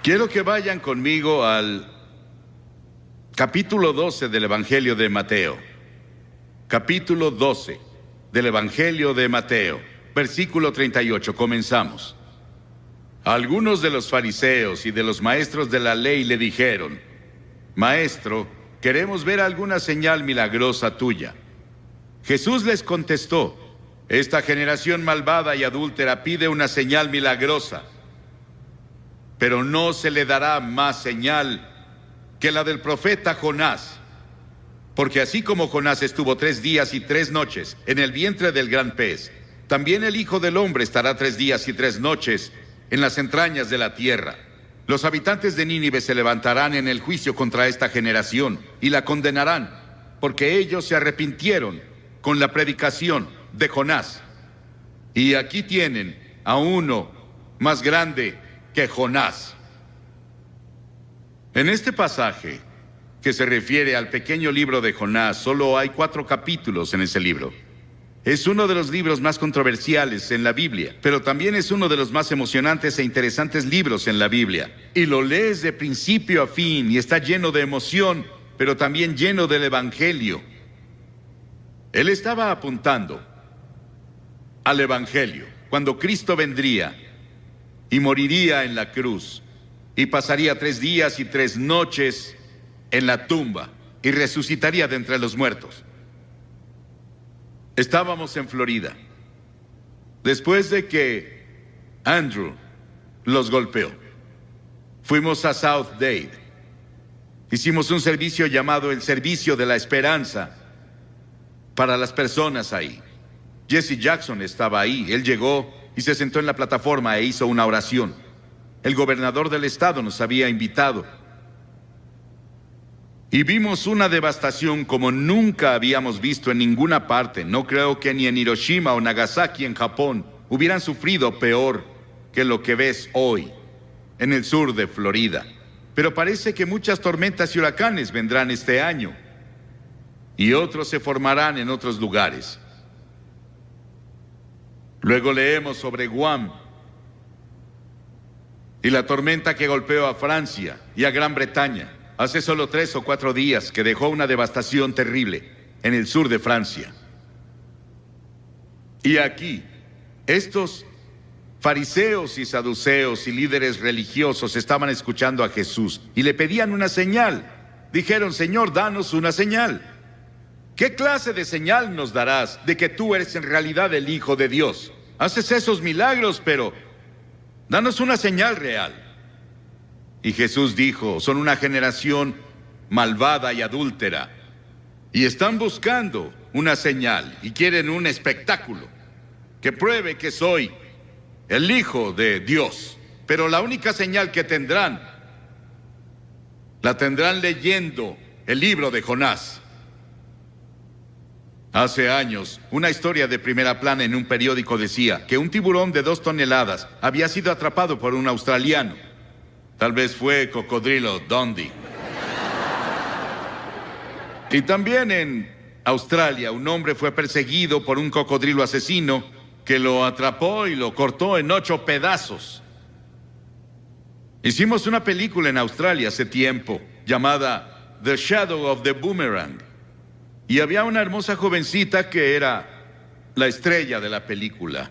Quiero que vayan conmigo al capítulo 12 del Evangelio de Mateo. Capítulo 12 del Evangelio de Mateo, versículo 38. Comenzamos. Algunos de los fariseos y de los maestros de la ley le dijeron: Maestro, queremos ver alguna señal milagrosa tuya. Jesús les contestó: Esta generación malvada y adúltera pide una señal milagrosa, pero no se le dará más señal que la del profeta Jonás. Porque así como Jonás estuvo 3 días y 3 noches en el vientre del gran pez, también el Hijo del Hombre estará 3 días y 3 noches en las entrañas de la tierra. Los habitantes de Nínive se levantarán en el juicio contra esta generación y la condenarán, porque ellos se arrepintieron con la predicación de Jonás. Y aquí tienen a uno más grande que Jonás. En este pasaje, que se refiere al pequeño libro de Jonás, solo hay 4 capítulos en ese libro. Es uno de los libros más controversiales en la Biblia, pero también es uno de los más emocionantes e interesantes libros en la Biblia. Y lo lees de principio a fin y está lleno de emoción, pero también lleno del Evangelio. Él estaba apuntando al Evangelio, cuando Cristo vendría y moriría en la cruz, y pasaría 3 días y 3 noches en la tumba, y resucitaría de entre los muertos. Estábamos en Florida, después de que Andrew los golpeó. Fuimos a South Dade. Hicimos un servicio llamado el Servicio de la Esperanza para las personas ahí. Jesse Jackson estaba ahí. Él llegó y se sentó en la plataforma e hizo una oración. El gobernador del estado nos había invitado. Y vimos una devastación como nunca habíamos visto en ninguna parte. No creo que ni en Hiroshima o Nagasaki en Japón hubieran sufrido peor que lo que ves hoy en el sur de Florida. Pero parece que muchas tormentas y huracanes vendrán este año, y otros se formarán en otros lugares. Luego leemos sobre Guam y la tormenta que golpeó a Francia y a Gran Bretaña hace solo 3 o 4 días, que dejó una devastación terrible en el sur de Francia. Y aquí, estos fariseos y saduceos y líderes religiosos estaban escuchando a Jesús y le pedían una señal. Dijeron: Señor, danos una señal. ¿Qué clase de señal nos darás de que tú eres en realidad el Hijo de Dios? Haces esos milagros, pero danos una señal real. Y Jesús dijo: son una generación malvada y adúltera, y están buscando una señal y quieren un espectáculo que pruebe que soy el Hijo de Dios. Pero la única señal que tendrán, la tendrán leyendo el libro de Jonás. Hace años, una historia de primera plana en un periódico decía que un tiburón de 2 toneladas había sido atrapado por un australiano. Tal vez fue Cocodrilo Dundee. Y también en Australia, un hombre fue perseguido por un cocodrilo asesino que lo atrapó y lo cortó en 8 pedazos. Hicimos una película en Australia hace tiempo llamada The Shadow of the Boomerang. Y había una hermosa jovencita que era la estrella de la película.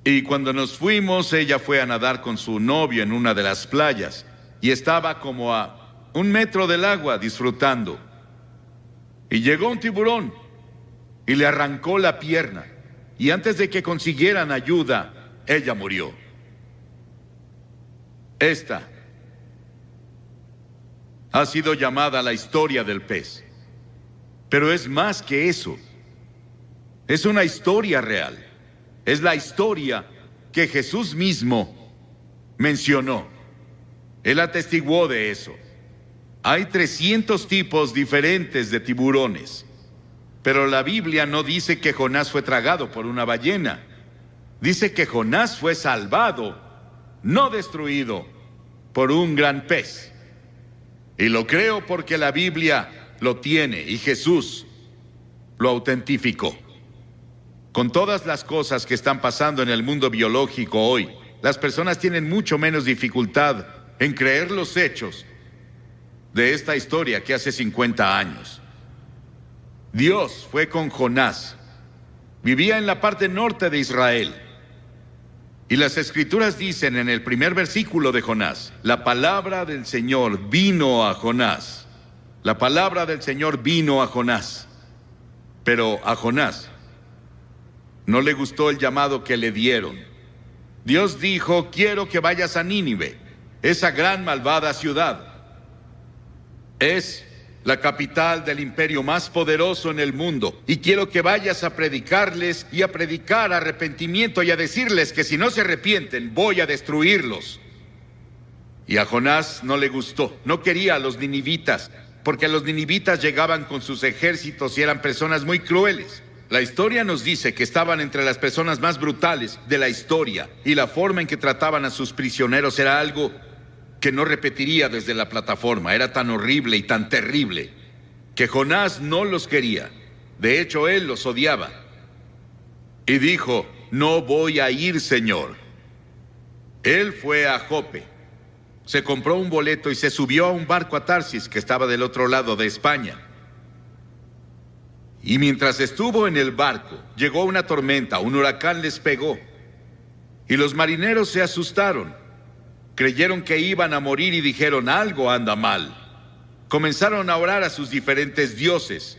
Y cuando nos fuimos, ella fue a nadar con su novio en una de las playas. Y estaba como a 1 metro del agua disfrutando. Y llegó un tiburón y le arrancó la pierna. Y antes de que consiguieran ayuda, ella murió. Esta ha sido llamada la historia del pez. Pero es más que eso. Es una historia real. Es la historia que Jesús mismo mencionó. Él atestiguó de eso. Hay 300 tipos diferentes de tiburones. Pero la Biblia no dice que Jonás fue tragado por una ballena. Dice que Jonás fue salvado, no destruido, por un gran pez. Y lo creo porque la Biblia lo tiene y Jesús lo autentificó. Con todas las cosas que están pasando en el mundo biológico hoy, las personas tienen mucho menos dificultad en creer los hechos de esta historia que hace 50 años. Dios fue con Jonás. Vivía en la parte norte de Israel. Y las Escrituras dicen en el primer versículo de Jonás: la palabra del Señor vino a Jonás. La palabra del Señor vino a Jonás. Pero a Jonás no le gustó el llamado que le dieron. Dios dijo: quiero que vayas a Nínive, esa gran malvada ciudad. Es la capital del imperio más poderoso en el mundo, y quiero que vayas a predicarles y a predicar arrepentimiento y a decirles que si no se arrepienten, voy a destruirlos. Y a Jonás no le gustó, no quería a los ninivitas, porque los ninivitas llegaban con sus ejércitos y eran personas muy crueles. La historia nos dice que estaban entre las personas más brutales de la historia, y la forma en que trataban a sus prisioneros era algo que no repetiría desde la plataforma. Era tan horrible y tan terrible que Jonás no los quería. De hecho, él los odiaba. Y dijo: no voy a ir, Señor. Él fue a Jope, se compró un boleto y se subió a un barco a Tarsis, que estaba del otro lado de España. Y mientras estuvo en el barco, llegó una tormenta, un huracán les pegó. Y los marineros se asustaron. Creyeron que iban a morir y dijeron: algo anda mal. Comenzaron a orar a sus diferentes dioses.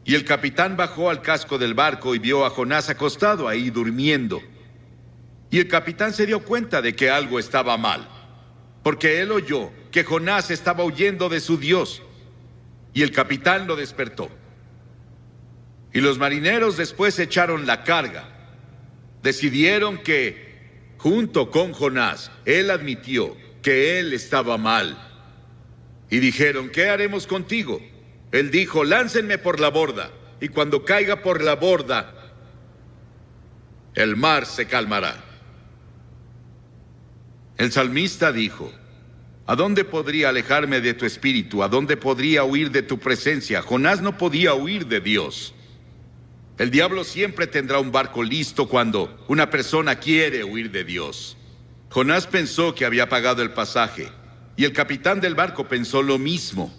Y el capitán bajó al casco del barco y vio a Jonás acostado ahí durmiendo. Y el capitán se dio cuenta de que algo estaba mal, porque él oyó que Jonás estaba huyendo de su Dios. Y el capitán lo despertó. Y los marineros después echaron la carga. Decidieron que, junto con Jonás, él admitió que él estaba mal. Y dijeron: ¿qué haremos contigo? Él dijo: láncenme por la borda, y cuando caiga por la borda, el mar se calmará. El salmista dijo: ¿a dónde podría alejarme de tu espíritu? ¿A dónde podría huir de tu presencia? Jonás no podía huir de Dios. El diablo siempre tendrá un barco listo cuando una persona quiere huir de Dios. Jonás pensó que había pagado el pasaje, y el capitán del barco pensó lo mismo.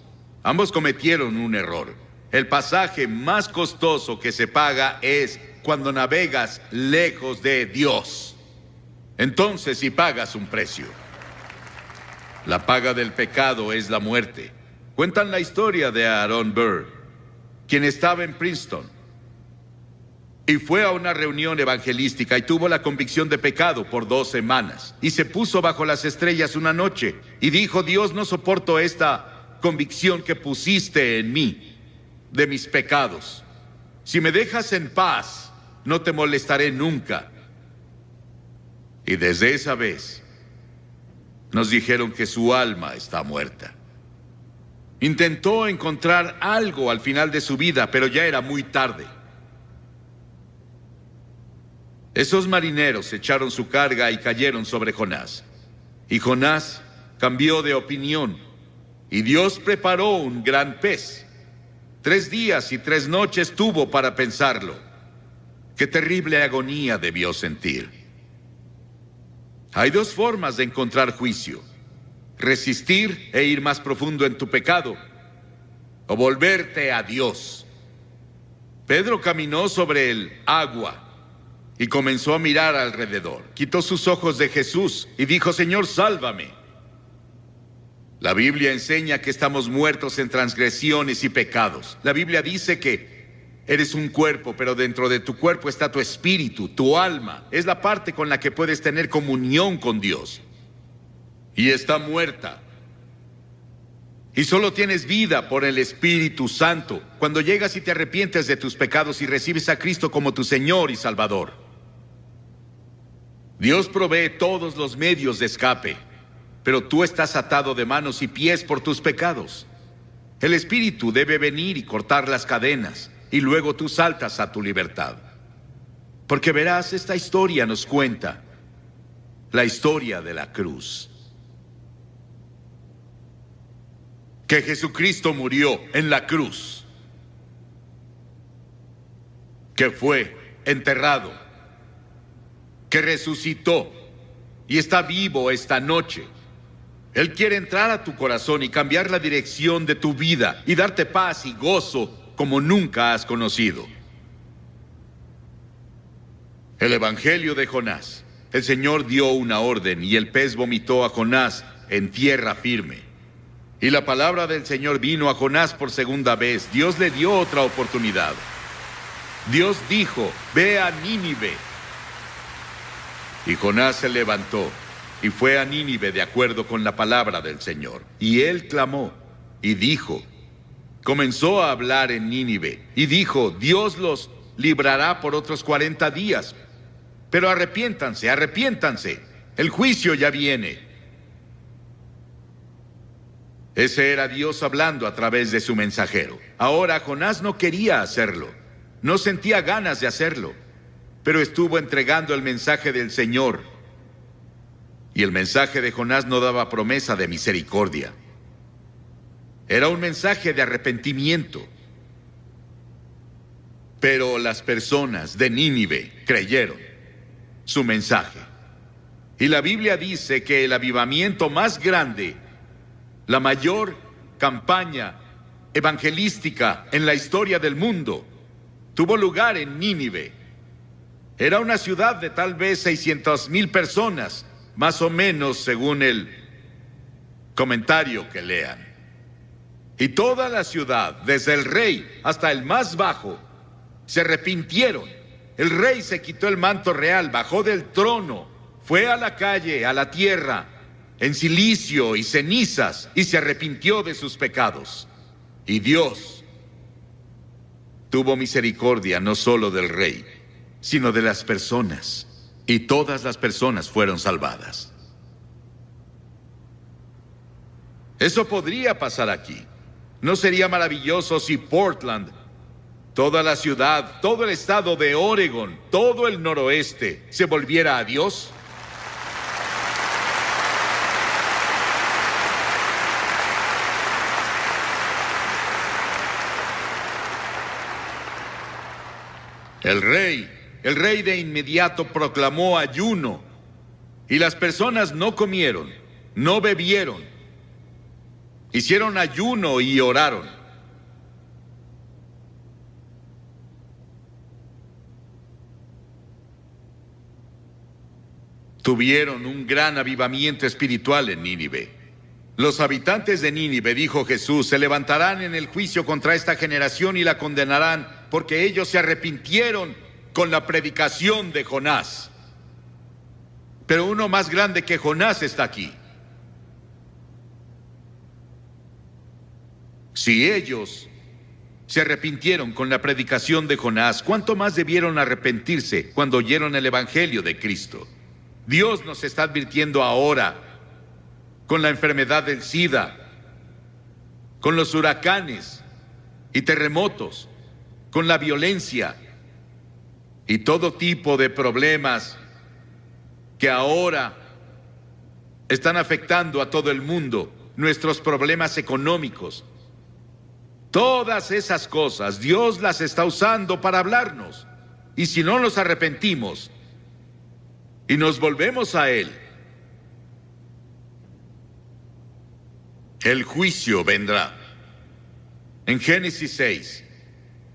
Ambos cometieron un error. El pasaje más costoso que se paga es cuando navegas lejos de Dios. Entonces sí pagas un precio. La paga del pecado es la muerte. Cuentan la historia de Aaron Burr, quien estaba en Princeton y fue a una reunión evangelística y tuvo la convicción de pecado por 2 semanas. Y se puso bajo las estrellas una noche y dijo: Dios, no soporto esta convicción que pusiste en mí de mis pecados. Si me dejas en paz, no te molestaré nunca. Y desde esa vez nos dijeron que su alma está muerta. Intentó encontrar algo al final de su vida, pero ya era muy tarde. Esos marineros echaron su carga y cayeron sobre Jonás. Y Jonás cambió de opinión, y Dios preparó un gran pez. 3 días y 3 noches tuvo para pensarlo. Qué terrible agonía debió sentir. Hay 2 formas de encontrar juicio: resistir e ir más profundo en tu pecado, o volverte a Dios. Pedro caminó sobre el agua y comenzó a mirar alrededor. Quitó sus ojos de Jesús y dijo: Señor, sálvame. La Biblia enseña que estamos muertos en transgresiones y pecados. La Biblia dice que eres un cuerpo, pero dentro de tu cuerpo está tu espíritu, tu alma. Es la parte con la que puedes tener comunión con Dios. Y está muerta. Y solo tienes vida por el Espíritu Santo cuando llegas y te arrepientes de tus pecados y recibes a Cristo como tu Señor y Salvador. Dios provee todos los medios de escape, pero tú estás atado de manos y pies por tus pecados. El Espíritu debe venir y cortar las cadenas, y luego tú saltas a tu libertad. Porque verás, esta historia nos cuenta la historia de la cruz. Que Jesucristo murió en la cruz, que fue enterrado, que resucitó y está vivo esta noche, Él quiere entrar a tu corazón y cambiar la dirección de tu vida y darte paz y gozo como nunca has conocido. El Evangelio de Jonás. El Señor dio una orden y el pez vomitó a Jonás en tierra firme. Y la palabra del Señor vino a Jonás por segunda vez. Dios le dio otra oportunidad. Dios dijo: ve a Nínive. Y Jonás se levantó y fue a Nínive de acuerdo con la palabra del Señor. Y él clamó y dijo, comenzó a hablar en Nínive y dijo: Dios los librará por otros 40 días. Pero arrepiéntanse, arrepiéntanse. El juicio ya viene. Ese era Dios hablando a través de su mensajero. Ahora Jonás no quería hacerlo. No sentía ganas de hacerlo. Pero estuvo entregando el mensaje del Señor. Y el mensaje de Jonás no daba promesa de misericordia. Era un mensaje de arrepentimiento. Pero las personas de Nínive creyeron su mensaje. Y la Biblia dice que el avivamiento más grande, la mayor campaña evangelística en la historia del mundo, tuvo lugar en Nínive. Era una ciudad de tal vez 600,000 personas, más o menos según el comentario que lean. Y toda la ciudad, desde el rey hasta el más bajo, se arrepintieron. El rey se quitó el manto real, bajó del trono, fue a la calle, a la tierra, en cilicio y cenizas, y se arrepintió de sus pecados. Y Dios tuvo misericordia no solo del rey, sino de las personas, y todas las personas fueron salvadas. Eso podría pasar aquí. ¿No sería maravilloso si Portland, toda la ciudad, todo el estado de Oregon, todo el noroeste, se volviera a Dios? El rey de inmediato proclamó ayuno, y las personas no comieron, no bebieron. Hicieron ayuno y oraron. Tuvieron un gran avivamiento espiritual en Nínive. Los habitantes de Nínive, dijo Jesús, se levantarán en el juicio contra esta generación y la condenarán, porque ellos se arrepintieron con la predicación de Jonás. Pero uno más grande que Jonás está aquí. Si ellos se arrepintieron con la predicación de Jonás, ¿cuánto más debieron arrepentirse cuando oyeron el Evangelio de Cristo? Dios nos está advirtiendo ahora con la enfermedad del SIDA, con los huracanes y terremotos, con la violencia y todo tipo de problemas que ahora están afectando a todo el mundo, nuestros problemas económicos. Todas esas cosas Dios las está usando para hablarnos. Y si no nos arrepentimos y nos volvemos a Él, el juicio vendrá. En Génesis 6,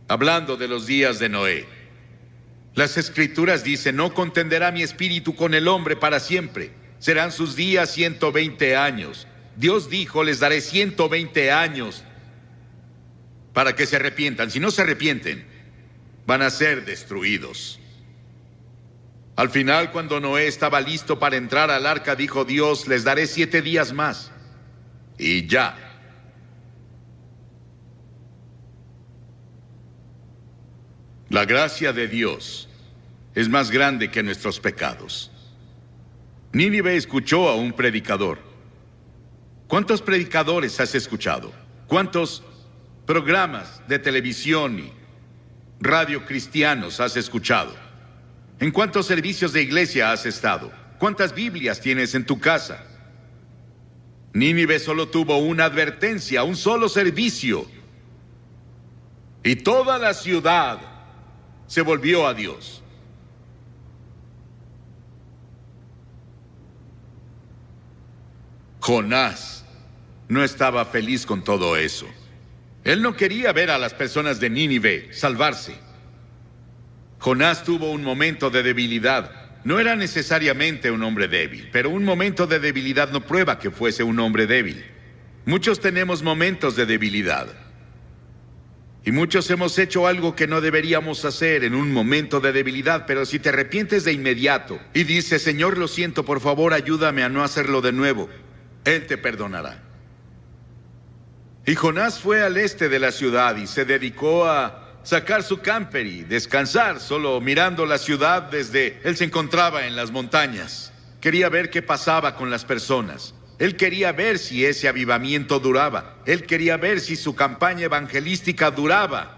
hablando de los días de Noé, las Escrituras dicen: no contenderá mi espíritu con el hombre para siempre, serán sus días 120 años. Dios dijo: les daré 120 años para que se arrepientan. Si no se arrepienten, van a ser destruidos. Al final, cuando Noé estaba listo para entrar al arca, dijo Dios: les daré 7 días más. Y ya. La gracia de Dios es más grande que nuestros pecados. Nínive escuchó a un predicador. ¿Cuántos predicadores has escuchado? ¿Cuántos programas de televisión y radio cristianos has escuchado? ¿En cuántos servicios de iglesia has estado? ¿Cuántas Biblias tienes en tu casa? Nínive solo tuvo una advertencia, un solo servicio, y toda la ciudad se volvió a Dios. Jonás no estaba feliz con todo eso. Él no quería ver a las personas de Nínive salvarse. Jonás tuvo un momento de debilidad. No era necesariamente un hombre débil, pero un momento de debilidad no prueba que fuese un hombre débil. Muchos tenemos momentos de debilidad. Y muchos hemos hecho algo que no deberíamos hacer en un momento de debilidad, pero si te arrepientes de inmediato y dices, Señor, lo siento, por favor, ayúdame a no hacerlo de nuevo, Él te perdonará. Y Jonás fue al este de la ciudad y se dedicó a sacar su camper y descansar, solo mirando la ciudad desde... Él se encontraba en las montañas. Quería ver qué pasaba con las personas. Él quería ver si ese avivamiento duraba. Él quería ver si su campaña evangelística duraba.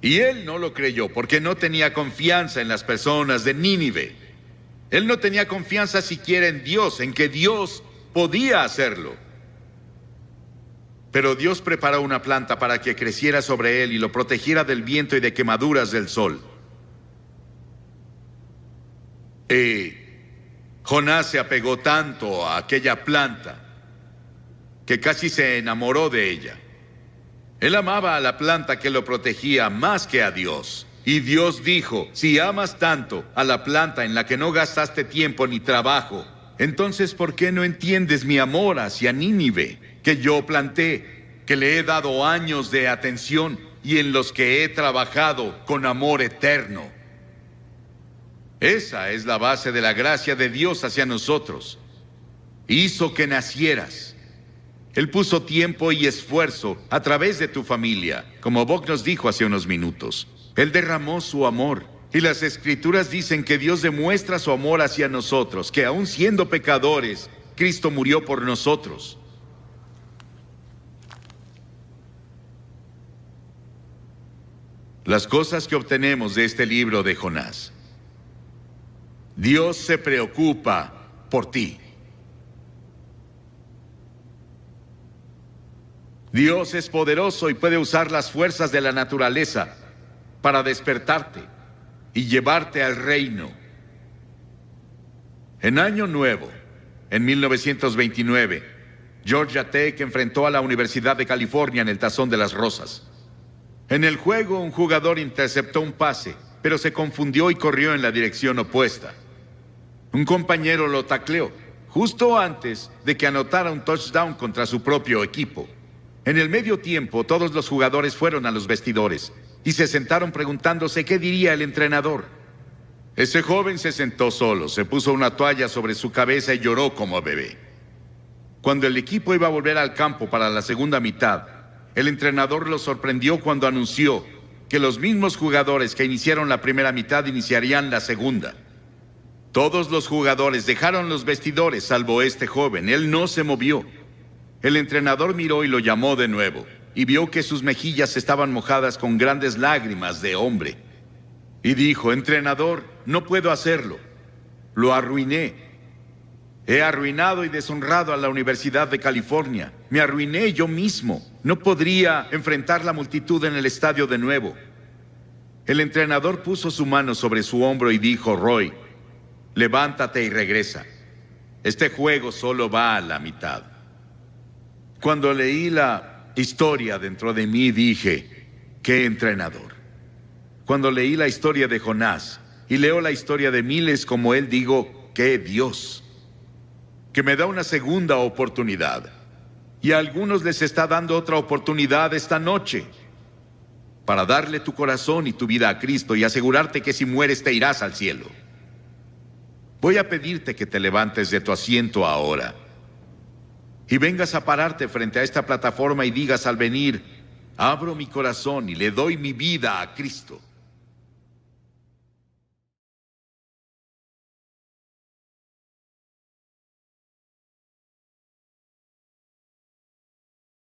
Y él no lo creyó porque no tenía confianza en las personas de Nínive. Él no tenía confianza siquiera en Dios, en que Dios podía hacerlo. Pero Dios preparó una planta para que creciera sobre él y lo protegiera del viento y de quemaduras del sol. Jonás se apegó tanto a aquella planta que casi se enamoró de ella. Él amaba a la planta que lo protegía más que a Dios. Y Dios dijo, si amas tanto a la planta en la que no gastaste tiempo ni trabajo, entonces ¿por qué no entiendes mi amor hacia Nínive, que yo planté, que le he dado años de atención y en los que he trabajado con amor eterno? Esa es la base de la gracia de Dios hacia nosotros. Hizo que nacieras. Él puso tiempo y esfuerzo a través de tu familia, como Bob nos dijo hace unos minutos. Él derramó su amor. Y las Escrituras dicen que Dios demuestra su amor hacia nosotros, que aun siendo pecadores, Cristo murió por nosotros. Las cosas que obtenemos de este libro de Jonás. Dios se preocupa por ti. Dios es poderoso y puede usar las fuerzas de la naturaleza para despertarte y llevarte al reino. En Año Nuevo, en 1929, Georgia Tech enfrentó a la Universidad de California en el Tazón de las Rosas. En el juego, un jugador interceptó un pase, pero se confundió y corrió en la dirección opuesta. Un compañero lo tacleó, justo antes de que anotara un touchdown contra su propio equipo. En el medio tiempo, todos los jugadores fueron a los vestidores y se sentaron preguntándose qué diría el entrenador. Ese joven se sentó solo, se puso una toalla sobre su cabeza y lloró como bebé. Cuando el equipo iba a volver al campo para la segunda mitad, el entrenador lo sorprendió cuando anunció que los mismos jugadores que iniciaron la primera mitad iniciarían la segunda. Todos los jugadores dejaron los vestidores, salvo este joven. Él no se movió. El entrenador miró y lo llamó de nuevo, y vio que sus mejillas estaban mojadas con grandes lágrimas de hombre. Y dijo, entrenador, no puedo hacerlo. Lo arruiné. He arruinado y deshonrado a la Universidad de California. Me arruiné yo mismo. No podría enfrentar la multitud en el estadio de nuevo. El entrenador puso su mano sobre su hombro y dijo, Roy, levántate y regresa. Este juego solo va a la mitad. Cuando leí la historia dentro de mí, dije, ¿qué entrenador? Cuando leí la historia de Jonás y leo la historia de miles como él, digo, ¿qué Dios? Que me da una segunda oportunidad. Y a algunos les está dando otra oportunidad esta noche para darle tu corazón y tu vida a Cristo y asegurarte que si mueres te irás al cielo. Voy a pedirte que te levantes de tu asiento ahora y vengas a pararte frente a esta plataforma y digas al venir, abro mi corazón y le doy mi vida a Cristo.